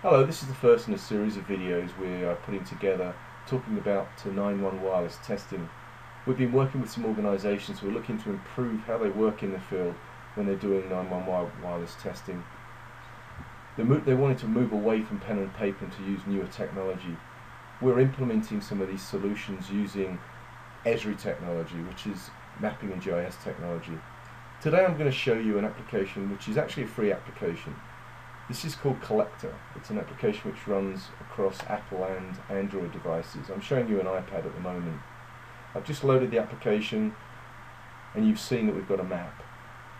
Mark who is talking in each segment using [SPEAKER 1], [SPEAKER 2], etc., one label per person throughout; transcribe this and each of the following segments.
[SPEAKER 1] Hello, this is the first in a series of videos we are putting together talking about 911 wireless testing. We've been working with some organisations who are looking to improve how they work in the field when they're doing 911 wireless testing. They wanted to move away from pen and paper and to use newer technology. We're implementing some of these solutions using Esri technology, which is mapping and GIS technology. Today I'm going to show you an application which is actually a free application. This is called Collector. It's an application which runs across Apple and Android devices. I'm showing you an iPad at the moment. I've just loaded the application and you've seen that we've got a map.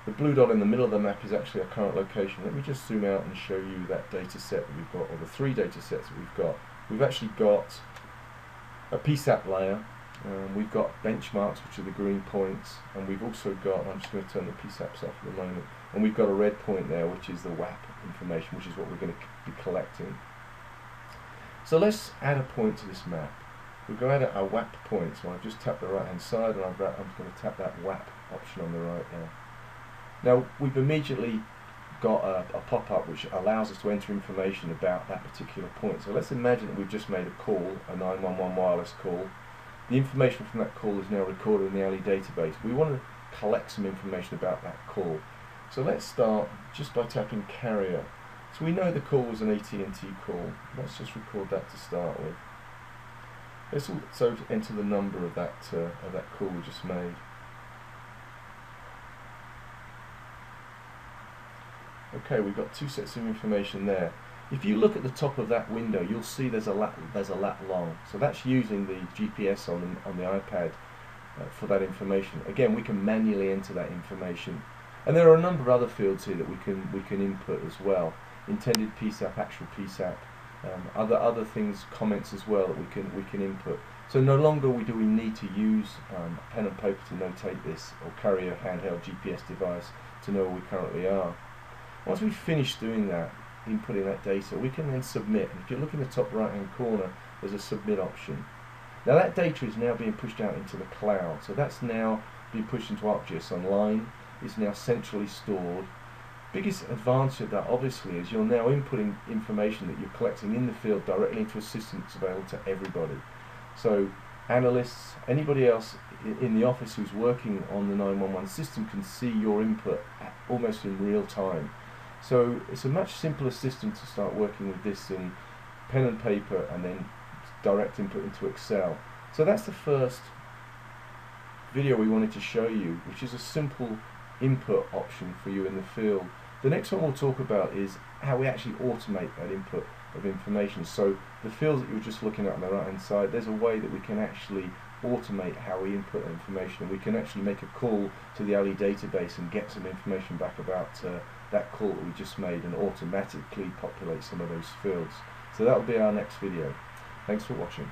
[SPEAKER 1] The blue dot in the middle of the map is actually our current location. Let me just zoom out and show you that data set that we've got, or the three data sets that we've got. We've actually got a PSAP layer, we've got benchmarks, which are the green points, and we've also got, I'm just going to turn the PSAPs off at the moment, and we've got a red point there, which is the WAP information, which is what we're going to be collecting. So let's add a point to this map. We're going to add a WAP point, so I've just tapped the right hand side, and I'm going to tap that WAP option on the right there. Now we've immediately got a pop-up which allows us to enter information about that particular point. So let's imagine that we've just made a call, a 911 wireless call. The information from that call is now recorded in the ALI database. We want to collect some information about that call. So let's start just by tapping carrier. So we know the call was an AT&T call. Let's just record that to start with. Let's also enter the number of that call we just made. Okay, we've got two sets of information there. If you look at the top of that window, you'll see there's a lat long. So that's using the GPS on the iPad for that information. Again, we can manually enter that information. And there are a number of other fields here that we can input as well. Intended PSAP, actual PSAP, other things, comments as well that we can input. So no longer do we need to use pen and paper to notate this, or carry a handheld GPS device to know where we currently are. Once we've finished doing that, inputting that data, we can then submit. And if you look in the top right hand corner, there's a submit option. Now that data is now being pushed out into the cloud, so that's now being pushed into ArcGIS Online. It's now centrally stored. Biggest advantage of that obviously is you're now inputting information that you're collecting in the field directly into a system that's available to everybody. So analysts, anybody else in the office who's working on the 911 system can see your input almost in real time. So it's a much simpler system to start working with this in pen and paper and then direct input into Excel. So that's the first video we wanted to show you, which is a simple input option for you in the field. The next one we'll talk about is how we actually automate that input of information. So the fields that you were just looking at on the right hand side, there's a way that we can actually automate how we input information, and we can actually make a call to the ALI database and get some information back about that call that we just made, and automatically populate some of those fields. So that will be our next video. Thanks for watching.